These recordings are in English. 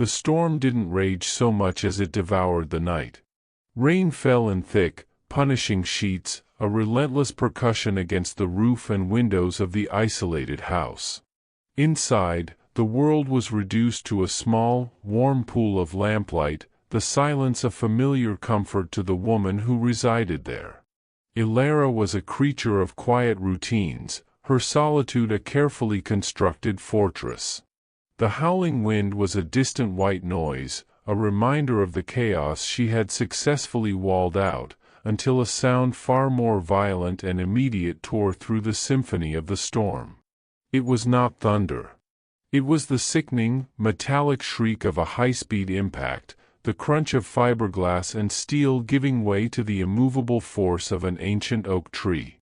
The storm didn't rage so much as it devoured the night. Rain fell in thick, punishing sheets, a relentless percussion against the roof and windows of the isolated house. Inside, the world was reduced to a small, warm pool of lamplight, the silence a familiar comfort to the woman who resided there. Elara was a creature of quiet routines, her solitude a carefully constructed fortress. The howling wind was a distant white noise, a reminder of the chaos she had successfully walled out, until a sound far more violent and immediate tore through the symphony of the storm. It was not thunder. It was the sickening, metallic shriek of a high-speed impact, the crunch of fiberglass and steel giving way to the immovable force of an ancient oak tree.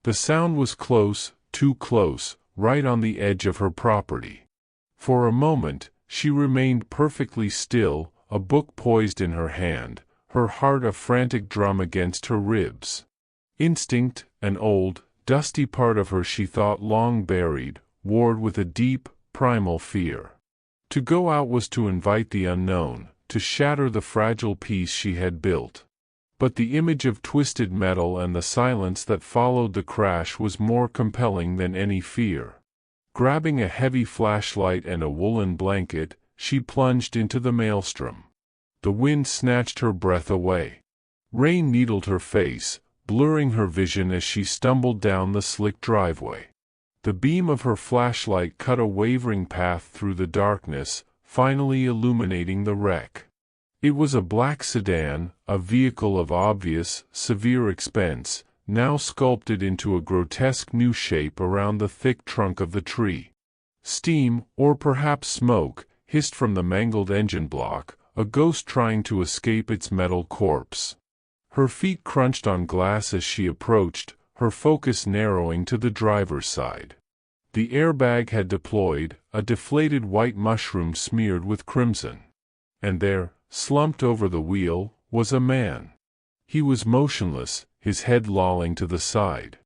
The sound was close, too close, right on the edge of her property. For a moment, she remained perfectly still, a book poised in her hand, her heart a frantic drum against her ribs. Instinct, an old, dusty part of her she thought long buried, warred with a deep, primal fear. To go out was to invite the unknown, to shatter the fragile peace she had built. But the image of twisted metal and the silence that followed the crash was more compelling than any fear. Grabbing a heavy flashlight and a woolen blanket, she plunged into the maelstrom. The wind snatched her breath away. Rain needled her face, blurring her vision as she stumbled down the slick driveway. The beam of her flashlight cut a wavering path through the darkness, finally illuminating the wreck. It was a black sedan, a vehicle of obvious, severe expense, now sculpted into a grotesque new shape around the thick trunk of the tree. Steam, or perhaps smoke, hissed from the mangled engine block, a ghost trying to escape its metal corpse. Her feet crunched on glass as she approached, her focus narrowing to the driver's side. The airbag had deployed, a deflated white mushroom smeared with crimson. And there, slumped over the wheel, was a man. He was motionless, his head lolling to the side.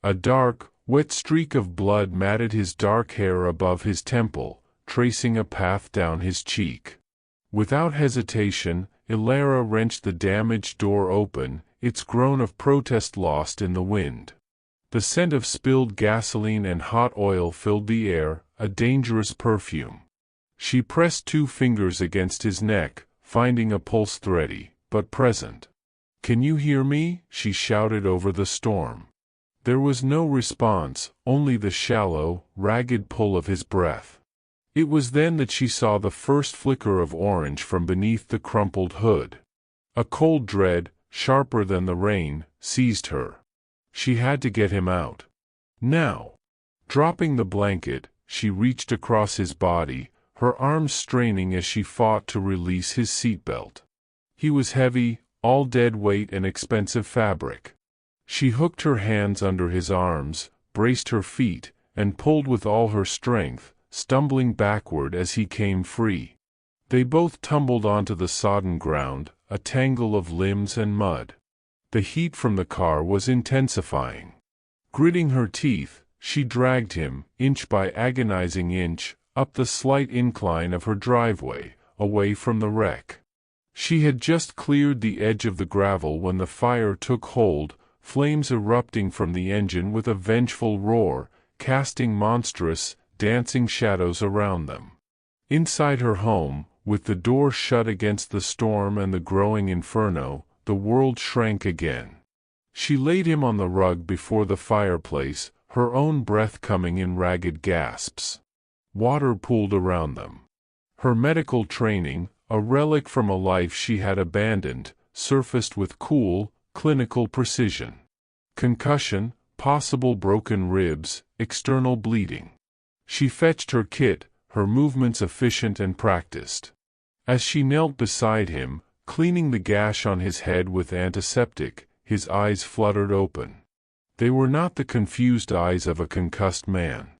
A dark, wet streak of blood matted his dark hair above his temple, tracing a path down his cheek. Without hesitation, Elara wrenched the damaged door open, its groan of protest lost in the wind. The scent of spilled gasoline and hot oil filled the air, a dangerous perfume. She pressed 2 fingers against his neck, finding a pulse thready, but present. "Can you hear me?" she shouted over the storm. There was no response, only the shallow, ragged pull of his breath. It was then that she saw the first flicker of orange from beneath the crumpled hood. A cold dread, sharper than the rain, seized her. She had to get him out. Now. Dropping the blanket, she reached across his body, her arms straining as she fought to release his seatbelt. He was heavy, all dead weight and expensive fabric. She hooked her hands under his arms, braced her feet, and pulled with all her strength, stumbling backward as he came free. They both tumbled onto the sodden ground, a tangle of limbs and mud. The heat from the car was intensifying. Gritting her teeth, she dragged him, inch by agonizing inch, up the slight incline of her driveway, away from the wreck. She had just cleared the edge of the gravel when the fire took hold, flames erupting from the engine with a vengeful roar, casting monstrous, dancing shadows around them. Inside her home, with the door shut against the storm and the growing inferno, the world shrank again. She laid him on the rug before the fireplace, her own breath coming in ragged gasps. Water pooled around them. Her medical training, a relic from a life she had abandoned, surfaced with cool, clinical precision. Concussion, possible broken ribs, external bleeding. She fetched her kit, her movements efficient and practiced. As she knelt beside him, cleaning the gash on his head with antiseptic, his eyes fluttered open. They were not the confused eyes of a concussed man.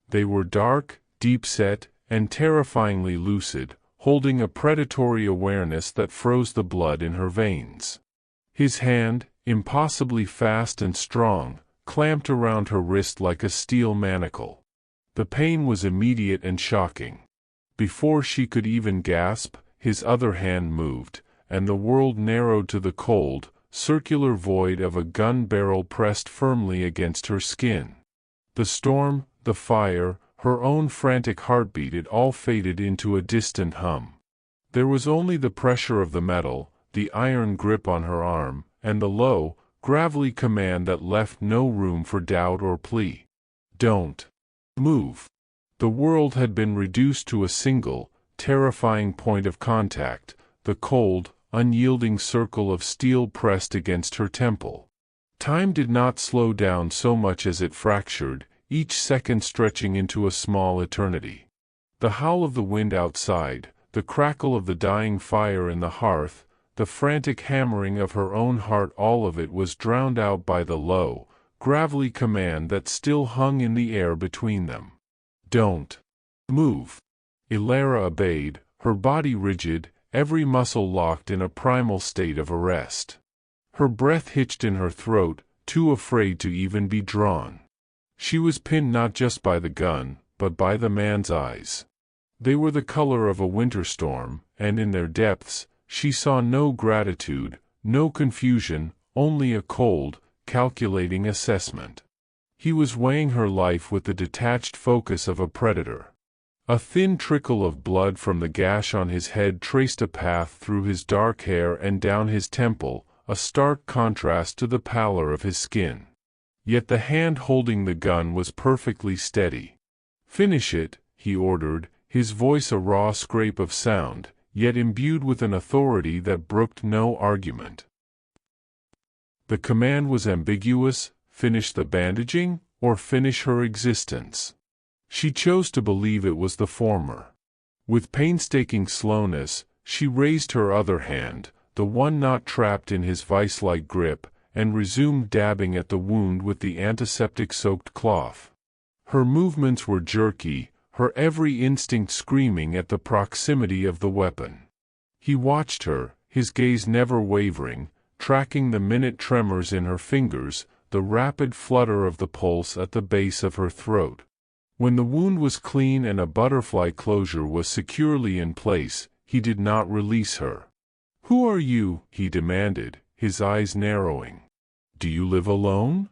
They were dark, deep-set, and terrifyingly lucid, holding a predatory awareness that froze the blood in her veins. His hand, impossibly fast and strong, clamped around her wrist like a steel manacle. The pain was immediate and shocking. Before she could even gasp, his other hand moved, and the world narrowed to the cold, circular void of a gun barrel pressed firmly against her skin. The storm, the fire, her own frantic heartbeat, it all faded into a distant hum. There was only the pressure of the metal, the iron grip on her arm, and the low, gravelly command that left no room for doubt or plea. Don't move. The world had been reduced to a single, terrifying point of contact, the cold, unyielding circle of steel pressed against her temple. Time did not slow down so much as it fractured, each second stretching into a small eternity. The howl of the wind outside, the crackle of the dying fire in the hearth, the frantic hammering of her own heart, all of it was drowned out by the low, gravelly command that still hung in the air between them. Don't move. Elara obeyed, her body rigid, every muscle locked in a primal state of arrest. Her breath hitched in her throat, too afraid to even be drawn. She was pinned not just by the gun, but by the man's eyes. They were the color of a winter storm, and in their depths, she saw no gratitude, no confusion, only a cold, calculating assessment. He was weighing her life with the detached focus of a predator. A thin trickle of blood from the gash on his head traced a path through his dark hair and down his temple, a stark contrast to the pallor of his skin. Yet the hand holding the gun was perfectly steady. "Finish it," he ordered, his voice a raw scrape of sound, yet imbued with an authority that brooked no argument. The command was ambiguous: finish the bandaging, or finish her existence. She chose to believe it was the former. With painstaking slowness, she raised her other hand, the one not trapped in his vice-like grip, and resumed dabbing at the wound with the antiseptic-soaked cloth. Her movements were jerky, her every instinct screaming at the proximity of the weapon. He watched her, his gaze never wavering, tracking the minute tremors in her fingers, the rapid flutter of the pulse at the base of her throat. When the wound was clean and a butterfly closure was securely in place, he did not release her. "Who are you?" he demanded, his eyes narrowing. "Do you live alone?"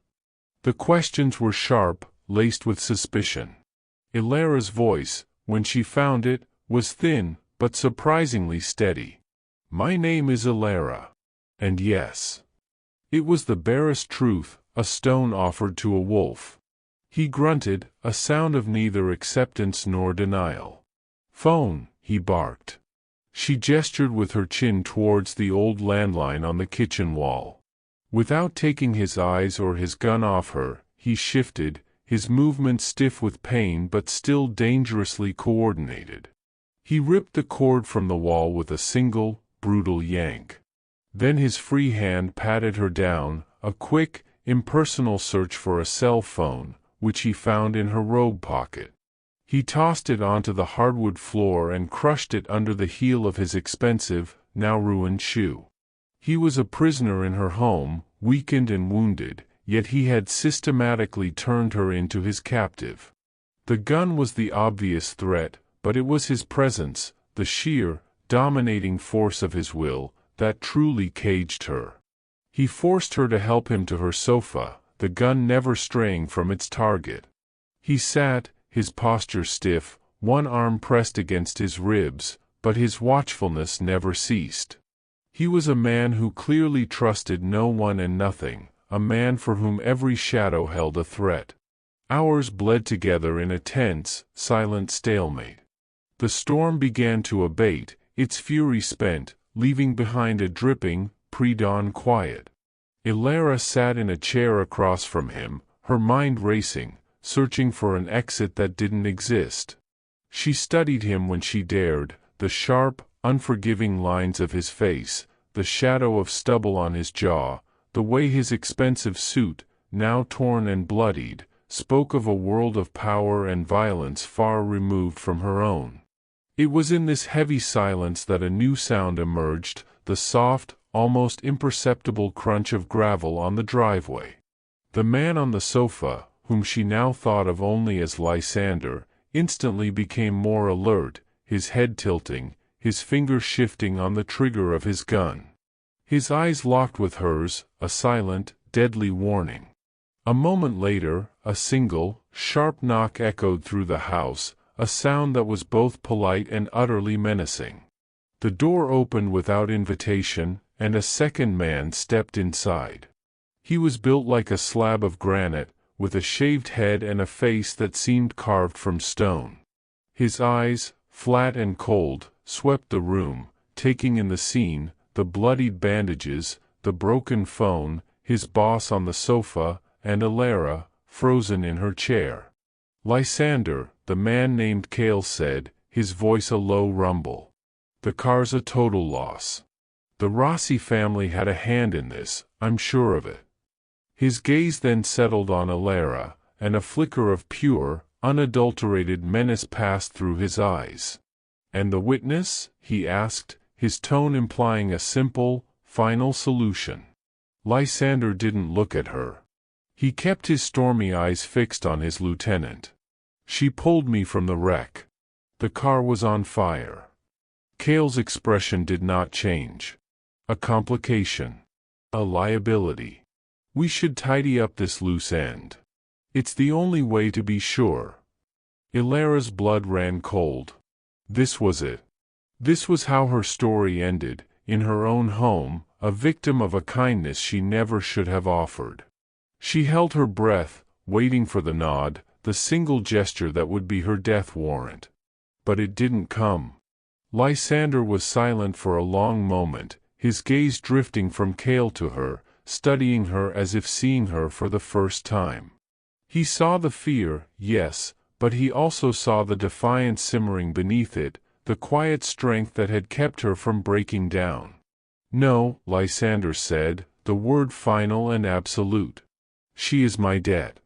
The questions were sharp, laced with suspicion. Elara's voice, when she found it, was thin, but surprisingly steady. "My name is Elara." And yes, it was the barest truth, a stone offered to a wolf. He grunted, a sound of neither acceptance nor denial. "Phone," he barked. She gestured with her chin towards the old landline on the kitchen wall. Without taking his eyes or his gun off her, he shifted, his movements stiff with pain but still dangerously coordinated. He ripped the cord from the wall with a single, brutal yank. Then his free hand patted her down, a quick, impersonal search for a cell phone, which he found in her robe pocket. He tossed it onto the hardwood floor and crushed it under the heel of his expensive, now ruined shoe. He was a prisoner in her home, weakened and wounded, yet he had systematically turned her into his captive. The gun was the obvious threat, but it was his presence, the sheer, dominating force of his will, that truly caged her. He forced her to help him to her sofa, the gun never straying from its target. He sat, his posture stiff, one arm pressed against his ribs, but his watchfulness never ceased. He was a man who clearly trusted no one and nothing, a man for whom every shadow held a threat. Hours bled together in a tense, silent stalemate. The storm began to abate, its fury spent, leaving behind a dripping, pre-dawn quiet. Elara sat in a chair across from him, her mind racing, searching for an exit that didn't exist. She studied him when she dared, the sharp, unforgiving lines of his face, the shadow of stubble on his jaw, the way his expensive suit, now torn and bloodied, spoke of a world of power and violence far removed from her own. It was in this heavy silence that a new sound emerged, the soft, almost imperceptible crunch of gravel on the driveway. The man on the sofa, whom she now thought of only as Lysander, instantly became more alert, his head tilting, his fingers shifting on the trigger of his gun. His eyes locked with hers, a silent, deadly warning. A moment later, a single, sharp knock echoed through the house, a sound that was both polite and utterly menacing. The door opened without invitation, and a second man stepped inside. He was built like a slab of granite, with a shaved head and a face that seemed carved from stone. His eyes, flat and cold, swept the room, taking in the scene, the bloodied bandages, the broken phone, his boss on the sofa, and Elara, frozen in her chair. "Lysander," the man named Cale said, his voice a low rumble. "The car's a total loss. The Rossi family had a hand in this, I'm sure of it." His gaze then settled on Elara, and a flicker of pure, unadulterated menace passed through his eyes. "And the witness?" he asked, his tone implying a simple, final solution. Lysander didn't look at her. He kept his stormy eyes fixed on his lieutenant. "She pulled me from the wreck. The car was on fire." Cale's expression did not change. "A complication. A liability. We should tidy up this loose end. It's the only way to be sure." Elara's blood ran cold. This was it. This was how her story ended, in her own home, a victim of a kindness she never should have offered. She held her breath, waiting for the nod, the single gesture that would be her death warrant. But it didn't come. Lysander was silent for a long moment, his gaze drifting from Cale to her, studying her as if seeing her for the first time. He saw the fear, yes, but he also saw the defiance simmering beneath it, the quiet strength that had kept her from breaking down. "No," Lysander said, the word final and absolute. "She is my debt."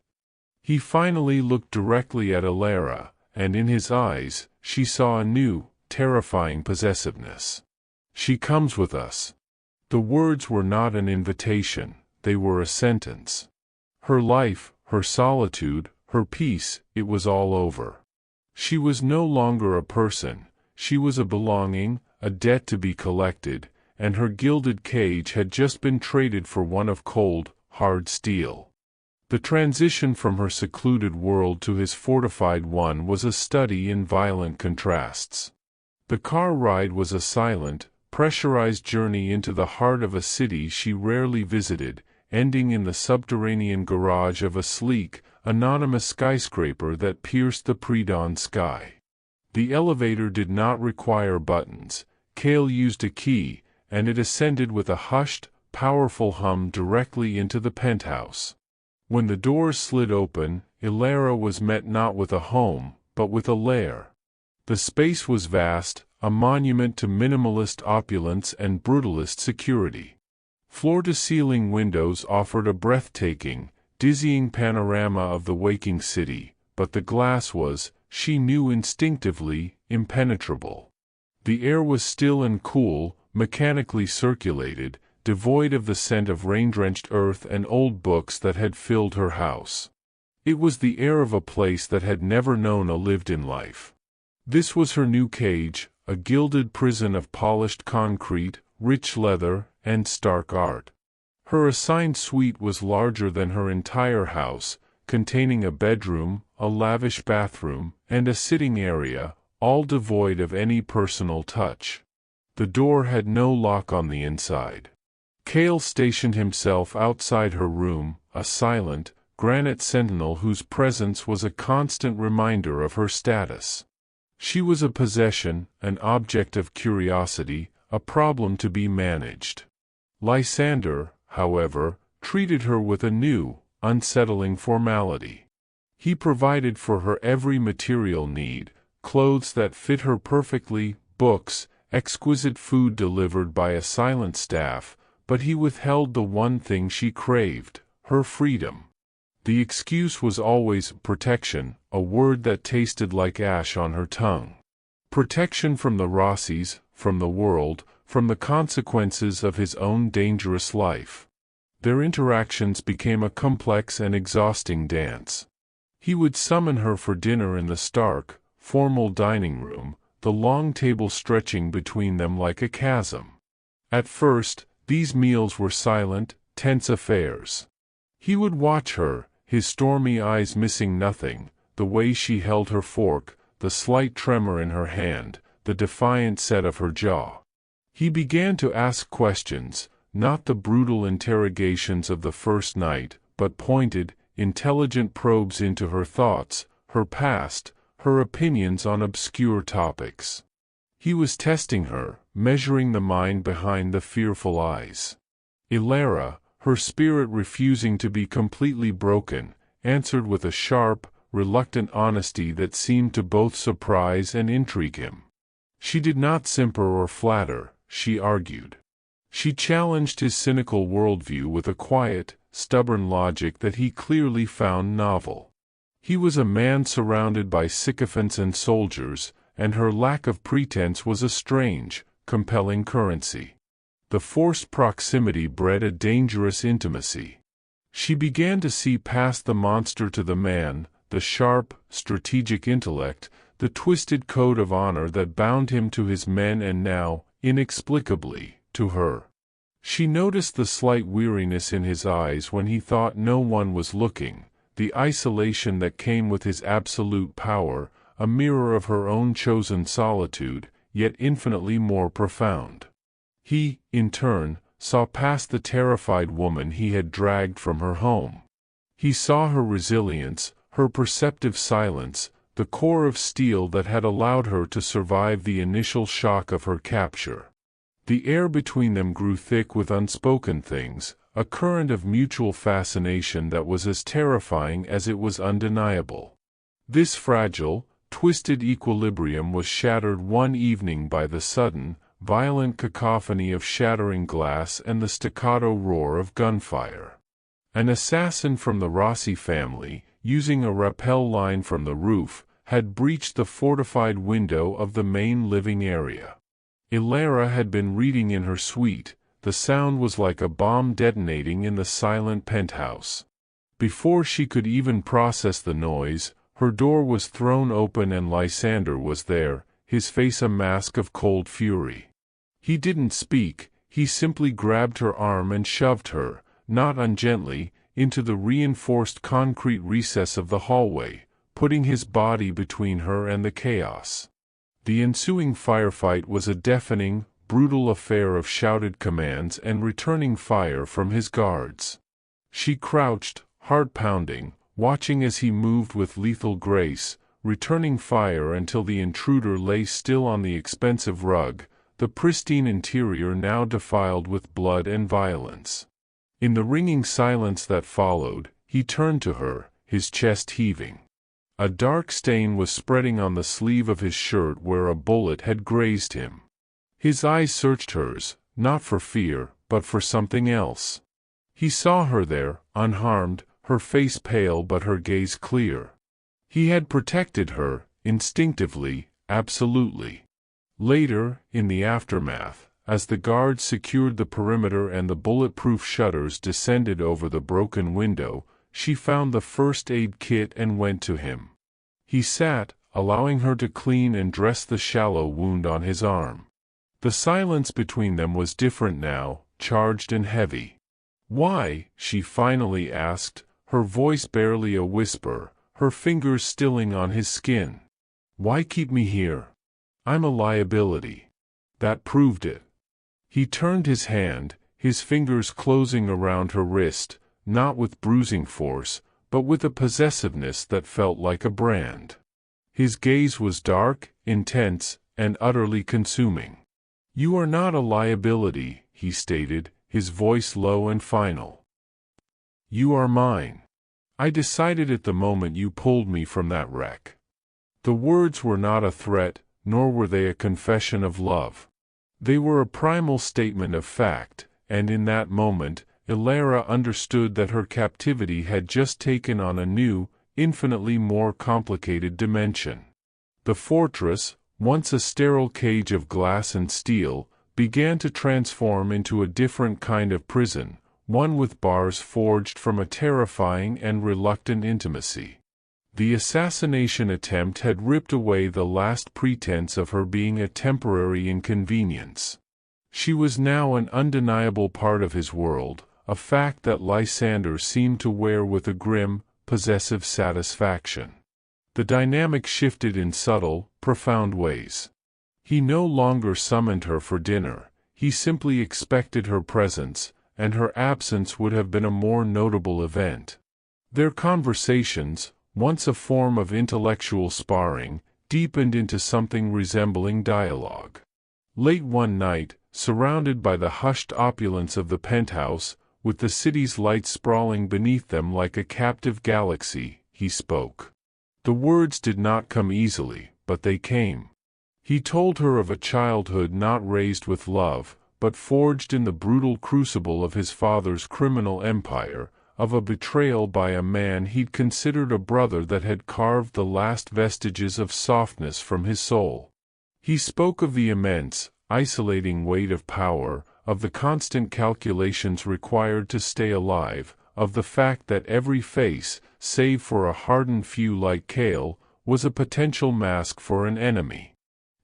He finally looked directly at Elara, and in his eyes, she saw a new, terrifying possessiveness. "She comes with us." The words were not an invitation, they were a sentence. Her life, her solitude, her peace, it was all over. She was no longer a person, she was a belonging, a debt to be collected, and her gilded cage had just been traded for one of cold, hard steel. The transition from her secluded world to his fortified one was a study in violent contrasts. The car ride was a silent, pressurized journey into the heart of a city she rarely visited, ending in the subterranean garage of a sleek, anonymous skyscraper that pierced the pre-dawn sky. The elevator did not require buttons. Cale used a key, and it ascended with a hushed, powerful hum directly into the penthouse. When the doors slid open, Elara was met not with a home, but with a lair. The space was vast, a monument to minimalist opulence and brutalist security. Floor-to-ceiling windows offered a breathtaking, dizzying panorama of the waking city, but the glass was, she knew instinctively, impenetrable. The air was still and cool, mechanically circulated, devoid of the scent of rain-drenched earth and old books that had filled her house. It was the air of a place that had never known a lived-in life. This was her new cage, a gilded prison of polished concrete, rich leather, and stark art. Her assigned suite was larger than her entire house, containing a bedroom, a lavish bathroom, and a sitting area, all devoid of any personal touch. The door had no lock on the inside. Cale stationed himself outside her room, a silent, granite sentinel whose presence was a constant reminder of her status. She was a possession, an object of curiosity, a problem to be managed. Lysander, however, treated her with a new, unsettling formality. He provided for her every material need, clothes that fit her perfectly, books, exquisite food delivered by a silent staff, but he withheld the one thing she craved, her freedom. The excuse was always protection, a word that tasted like ash on her tongue. Protection from the Rossis, from the world, from the consequences of his own dangerous life. Their interactions became a complex and exhausting dance. He would summon her for dinner in the stark, formal dining room, the long table stretching between them like a chasm. At first, these meals were silent, tense affairs. He would watch her, his stormy eyes missing nothing, the way she held her fork, the slight tremor in her hand, the defiant set of her jaw. He began to ask questions, not the brutal interrogations of the first night, but pointed, intelligent probes into her thoughts, her past, her opinions on obscure topics. He was testing her, measuring the mind behind the fearful eyes. Elara, her spirit refusing to be completely broken, answered with a sharp, reluctant honesty that seemed to both surprise and intrigue him. She did not simper or flatter, she argued. She challenged his cynical worldview with a quiet, stubborn logic that he clearly found novel. He was a man surrounded by sycophants and soldiers, and her lack of pretense was a strange, compelling currency. The forced proximity bred a dangerous intimacy. She began to see past the monster to the man, the sharp, strategic intellect, the twisted code of honor that bound him to his men and now, inexplicably, to her. She noticed the slight weariness in his eyes when he thought no one was looking, the isolation that came with his absolute power, a mirror of her own chosen solitude, yet infinitely more profound. He, in turn, saw past the terrified woman he had dragged from her home. He saw her resilience, her perceptive silence, the core of steel that had allowed her to survive the initial shock of her capture. The air between them grew thick with unspoken things, a current of mutual fascination that was as terrifying as it was undeniable. This fragile, twisted equilibrium was shattered one evening by the sudden, violent cacophony of shattering glass and the staccato roar of gunfire. An assassin from the Rossi family, using a rappel line from the roof, had breached the fortified window of the main living area. Elara had been reading in her suite. The sound was like a bomb detonating in the silent penthouse. Before she could even process the noise, her door was thrown open and Lysander was there, his face a mask of cold fury. He didn't speak, he simply grabbed her arm and shoved her, not ungently, into the reinforced concrete recess of the hallway, putting his body between her and the chaos. The ensuing firefight was a deafening, brutal affair of shouted commands and returning fire from his guards. She crouched, heart pounding, watching as he moved with lethal grace, returning fire until the intruder lay still on the expensive rug, the pristine interior now defiled with blood and violence. In the ringing silence that followed, he turned to her, his chest heaving. A dark stain was spreading on the sleeve of his shirt where a bullet had grazed him. His eyes searched hers, not for fear, but for something else. He saw her there, unharmed, her face pale but her gaze clear. He had protected her, instinctively, absolutely. Later, in the aftermath, as the guards secured the perimeter and the bulletproof shutters descended over the broken window, she found the first aid kit and went to him. He sat, allowing her to clean and dress the shallow wound on his arm. The silence between them was different now, charged and heavy. "Why?" she finally asked, her voice barely a whisper, her fingers stilling on his skin. "Why keep me here? I'm a liability." That proved it. He turned his hand, his fingers closing around her wrist, not with bruising force, but with a possessiveness that felt like a brand. His gaze was dark, intense, and utterly consuming. "You are not a liability," he stated, his voice low and final. "You are mine. I decided at the moment you pulled me from that wreck." The words were not a threat, nor were they a confession of love. They were a primal statement of fact, and in that moment, Elara understood that her captivity had just taken on a new, infinitely more complicated dimension. The fortress, once a sterile cage of glass and steel, began to transform into a different kind of prison, one with bars forged from a terrifying and reluctant intimacy. The assassination attempt had ripped away the last pretense of her being a temporary inconvenience. She was now an undeniable part of his world, a fact that Lysander seemed to wear with a grim, possessive satisfaction. The dynamic shifted in subtle, profound ways. He no longer summoned her for dinner, he simply expected her presence, and her absence would have been a more notable event. Their conversations, once a form of intellectual sparring, deepened into something resembling dialogue. Late one night, surrounded by the hushed opulence of the penthouse, with the city's lights sprawling beneath them like a captive galaxy, he spoke. The words did not come easily, but they came. He told her of a childhood not raised with love, but forged in the brutal crucible of his father's criminal empire, of a betrayal by a man he'd considered a brother that had carved the last vestiges of softness from his soul. He spoke of the immense, isolating weight of power, of the constant calculations required to stay alive, of the fact that every face, save for a hardened few like Cale, was a potential mask for an enemy.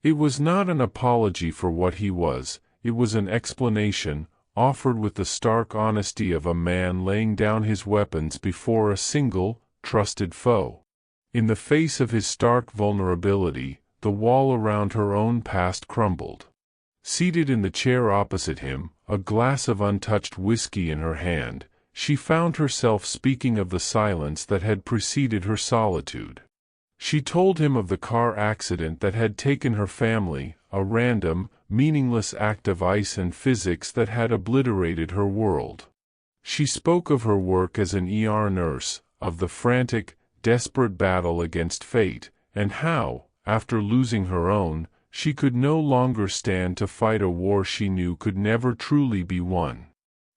It was not an apology for what he was, it was an explanation, offered with the stark honesty of a man laying down his weapons before a single, trusted foe. In the face of his stark vulnerability, the wall around her own past crumbled. Seated in the chair opposite him, a glass of untouched whiskey in her hand, she found herself speaking of the silence that had preceded her solitude. She told him of the car accident that had taken her family, a random, meaningless act of ice and physics that had obliterated her world. She spoke of her work as an ER nurse, of the frantic, desperate battle against fate, and how, after losing her own, she could no longer stand to fight a war she knew could never truly be won.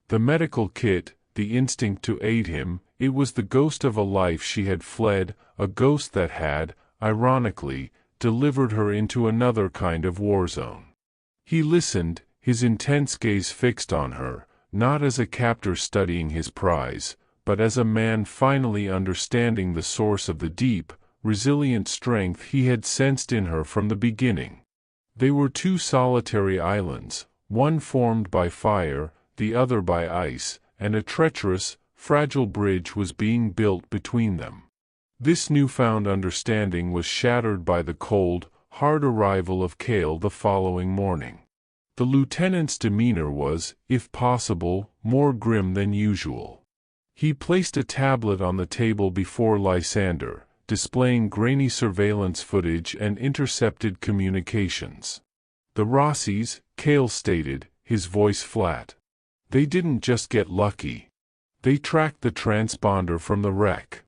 The medical kit, the instinct to aid him, it was the ghost of a life she had fled, a ghost that had, ironically, delivered her into another kind of war zone. He listened, his intense gaze fixed on her, not as a captor studying his prize, but as a man finally understanding the source of the deep, resilient strength he had sensed in her from the beginning. They were two solitary islands, one formed by fire, the other by ice, and a treacherous, fragile bridge was being built between them. This newfound understanding was shattered by the cold, hard arrival of Cale the following morning. The lieutenant's demeanor was, if possible, more grim than usual. He placed a tablet on the table before Lysander, displaying grainy surveillance footage and intercepted communications. "The Rossis," Cale stated, his voice flat. "They didn't just get lucky. They tracked the transponder from the wreck.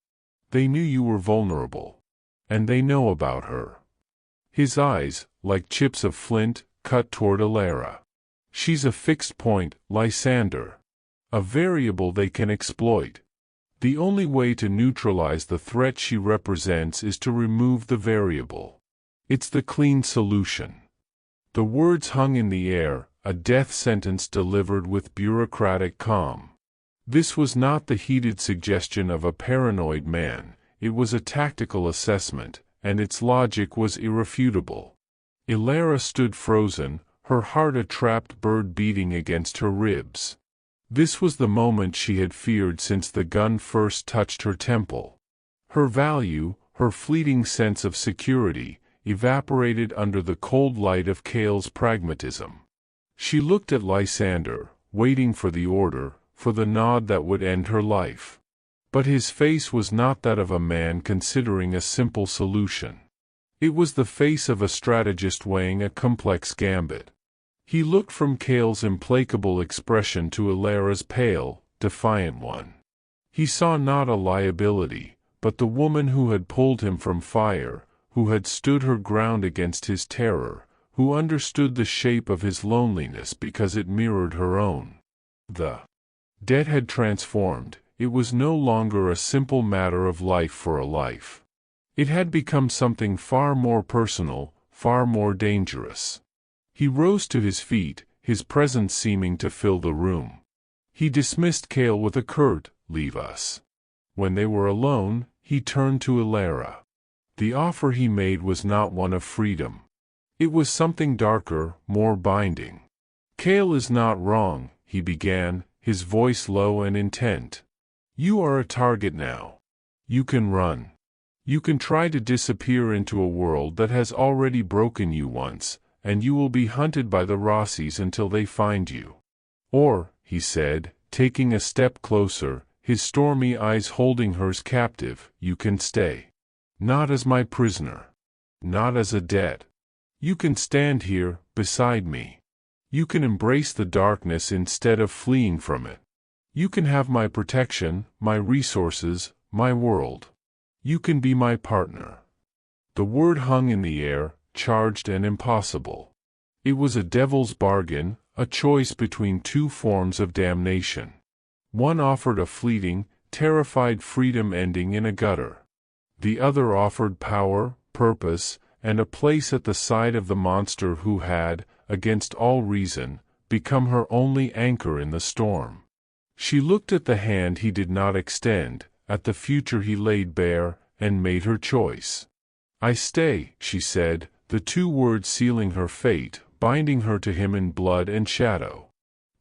They knew you were vulnerable. And they know about her." His eyes, like chips of flint, cut toward Elara. "She's a fixed point, Lysander. A variable they can exploit. The only way to neutralize the threat she represents is to remove the variable. It's the clean solution." The words hung in the air, a death sentence delivered with bureaucratic calm. This was not the heated suggestion of a paranoid man, it was a tactical assessment, and its logic was irrefutable. Elara stood frozen, her heart a trapped bird beating against her ribs. This was the moment she had feared since the gun first touched her temple. Her value, her fleeting sense of security, evaporated under the cold light of Cale's pragmatism. She looked at Lysander, waiting for the order, for the nod that would end her life. But his face was not that of a man considering a simple solution. It was the face of a strategist weighing a complex gambit. He looked from Cale's implacable expression to Elara's pale, defiant one. He saw not a liability, but the woman who had pulled him from fire, who had stood her ground against his terror, who understood the shape of his loneliness because it mirrored her own. The debt had transformed. It was no longer a simple matter of life for a life. It had become something far more personal, far more dangerous. He rose to his feet, his presence seeming to fill the room. He dismissed Cale with a curt, "Leave us." When they were alone, he turned to Elara. The offer he made was not one of freedom. It was something darker, more binding. "Kale is not wrong," he began, his voice low and intent. "You are a target now. You can run. You can try to disappear into a world that has already broken you once, and you will be hunted by the Rossis until they find you. Or," he said, taking a step closer, his stormy eyes holding hers captive, "you can stay. Not as my prisoner. Not as a debt. You can stand here, beside me. You can embrace the darkness instead of fleeing from it. You can have my protection, my resources, my world. You can be my partner." The word hung in the air, charged and impossible. It was a devil's bargain, a choice between two forms of damnation. One offered a fleeting, terrified freedom ending in a gutter. The other offered power, purpose, and a place at the side of the monster who had, against all reason, become her only anchor in the storm. She looked at the hand he did not extend, at the future he laid bare, and made her choice. "I stay," she said, the two words sealing her fate, binding her to him in blood and shadow.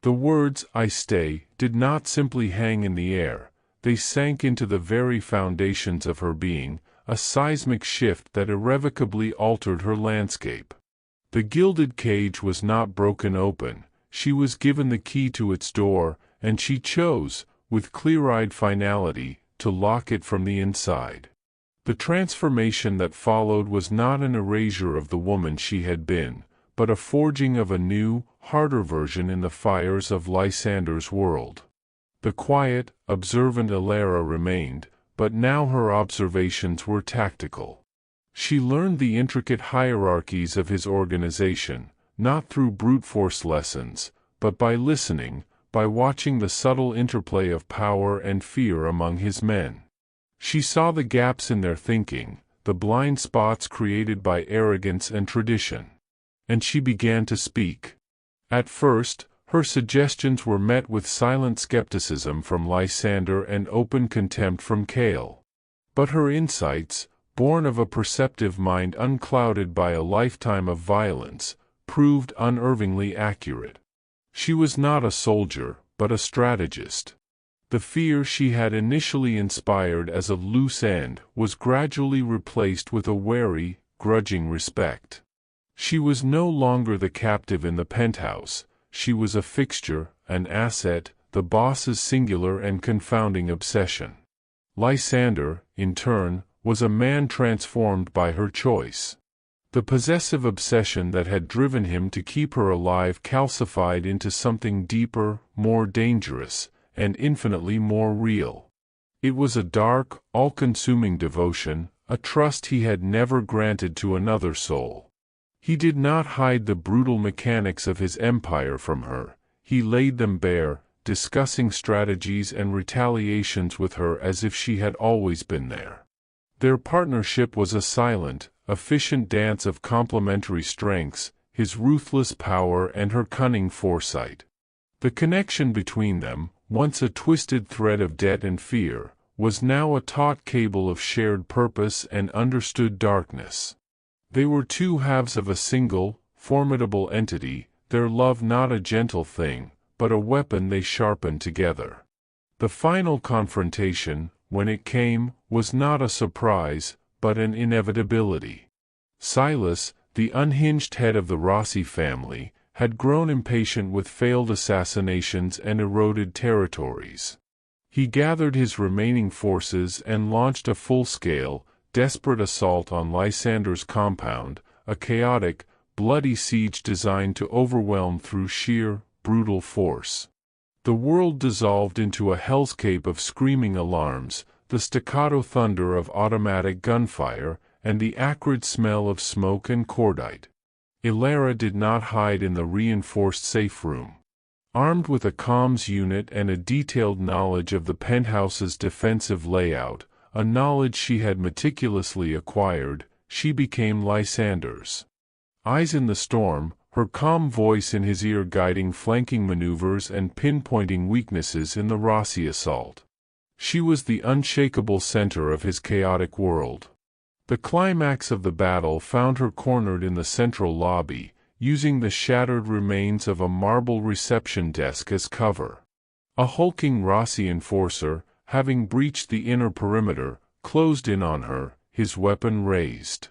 The words, "I stay," did not simply hang in the air, they sank into the very foundations of her being, a seismic shift that irrevocably altered her landscape. The gilded cage was not broken open, she was given the key to its door, and she chose, with clear-eyed finality, to lock it from the inside. The transformation that followed was not an erasure of the woman she had been, but a forging of a new, harder version in the fires of Lysander's world. The quiet, observant Elara remained, but now her observations were tactical. She learned the intricate hierarchies of his organization, not through brute force lessons, but by listening, by watching the subtle interplay of power and fear among his men. She saw the gaps in their thinking, the blind spots created by arrogance and tradition. And she began to speak. At first, her suggestions were met with silent skepticism from Lysander and open contempt from Kale. But her insights, born of a perceptive mind unclouded by a lifetime of violence, proved unerringly accurate. She was not a soldier, but a strategist. The fear she had initially inspired as a loose end was gradually replaced with a wary, grudging respect. She was no longer the captive in the penthouse, she was a fixture, an asset, the boss's singular and confounding obsession. Lysander, in turn, was a man transformed by her choice. The possessive obsession that had driven him to keep her alive calcified into something deeper, more dangerous, and infinitely more real. It was a dark, all-consuming devotion, a trust he had never granted to another soul. He did not hide the brutal mechanics of his empire from her, he laid them bare, discussing strategies and retaliations with her as if she had always been there. Their partnership was a silent, efficient dance of complementary strengths, his ruthless power and her cunning foresight. The connection between them, once a twisted thread of debt and fear, was now a taut cable of shared purpose and understood darkness. They were two halves of a single, formidable entity, their love not a gentle thing, but a weapon they sharpened together. The final confrontation, when it came, was not a surprise, but an inevitability. Silas, the unhinged head of the Rossi family, had grown impatient with failed assassinations and eroded territories. He gathered his remaining forces and launched a full-scale, desperate assault on Lysander's compound, a chaotic, bloody siege designed to overwhelm through sheer, brutal force. The world dissolved into a hellscape of screaming alarms, the staccato thunder of automatic gunfire, and the acrid smell of smoke and cordite. Elara did not hide in the reinforced safe room. Armed with a comms unit and a detailed knowledge of the penthouse's defensive layout, a knowledge she had meticulously acquired, she became Lysander's. Eyes in the storm, her calm voice in his ear guiding flanking maneuvers and pinpointing weaknesses in the Rossi assault. She was the unshakable center of his chaotic world. The climax of the battle found her cornered in the central lobby, using the shattered remains of a marble reception desk as cover. A hulking Rossi enforcer, having breached the inner perimeter, closed in on her, his weapon raised.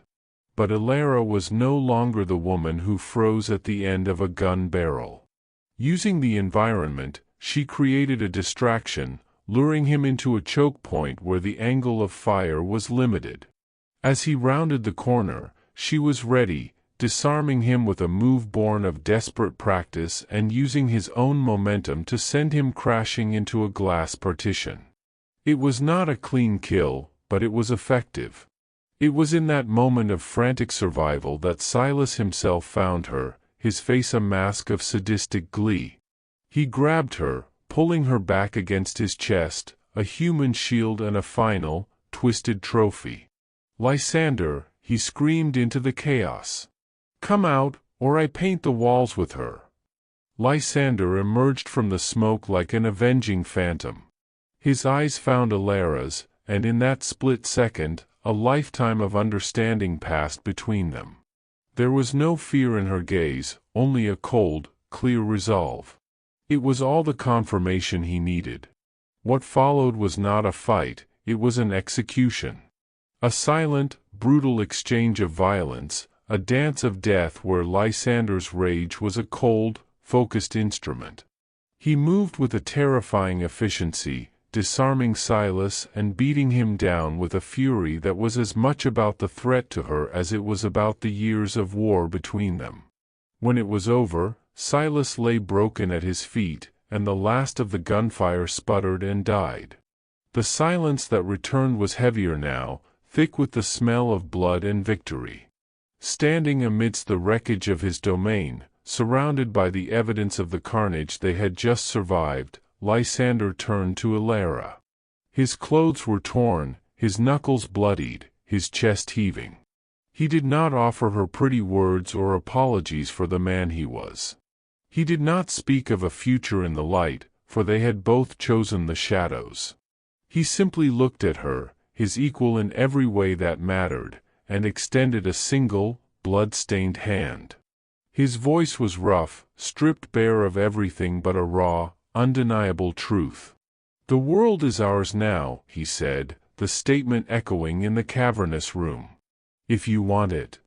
But Elara was no longer the woman who froze at the end of a gun barrel. Using the environment, she created a distraction, luring him into a choke point where the angle of fire was limited. As he rounded the corner, she was ready, disarming him with a move born of desperate practice and using his own momentum to send him crashing into a glass partition. It was not a clean kill, but it was effective. It was in that moment of frantic survival that Silas himself found her, his face a mask of sadistic glee. He grabbed her, pulling her back against his chest, a human shield and a final, twisted trophy. "Lysander," he screamed into the chaos. "Come out, or I paint the walls with her." Lysander emerged from the smoke like an avenging phantom. His eyes found Elara's, and in that split second, a lifetime of understanding passed between them. There was no fear in her gaze, only a cold, clear resolve. It was all the confirmation he needed. What followed was not a fight, it was an execution. A silent, brutal exchange of violence, a dance of death where Lysander's rage was a cold, focused instrument. He moved with a terrifying efficiency, disarming Silas and beating him down with a fury that was as much about the threat to her as it was about the years of war between them. When it was over, Silas lay broken at his feet, and the last of the gunfire sputtered and died. The silence that returned was heavier now, thick with the smell of blood and victory. Standing amidst the wreckage of his domain, surrounded by the evidence of the carnage they had just survived, Lysander turned to Elara. His clothes were torn, his knuckles bloodied, his chest heaving. He did not offer her pretty words or apologies for the man he was. He did not speak of a future in the light, for they had both chosen the shadows. He simply looked at her, his equal in every way that mattered, and extended a single, blood-stained hand. His voice was rough, stripped bare of everything but a raw, undeniable truth. "The world is ours now," he said, the statement echoing in the cavernous room. "If you want it."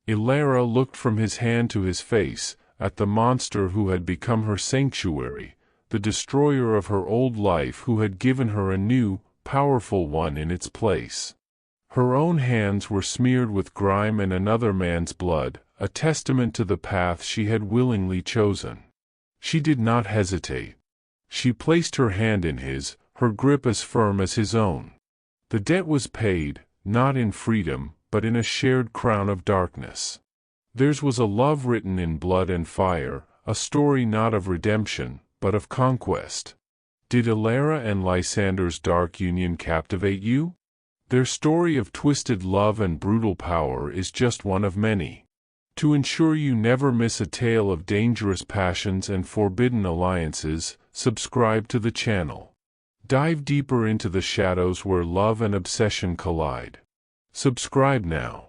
Elara looked from his hand to his face, at the monster who had become her sanctuary, the destroyer of her old life who had given her a new, powerful one in its place. Her own hands were smeared with grime and another man's blood, a testament to the path she had willingly chosen. She did not hesitate. She placed her hand in his, her grip as firm as his own. The debt was paid, not in freedom, but in a shared crown of darkness. Theirs was a love written in blood and fire, a story not of redemption, but of conquest. Did Elara and Lysander's dark union captivate you? Their story of twisted love and brutal power is just one of many. To ensure you never miss a tale of dangerous passions and forbidden alliances, subscribe to the channel. Dive deeper into the shadows where love and obsession collide. Subscribe now.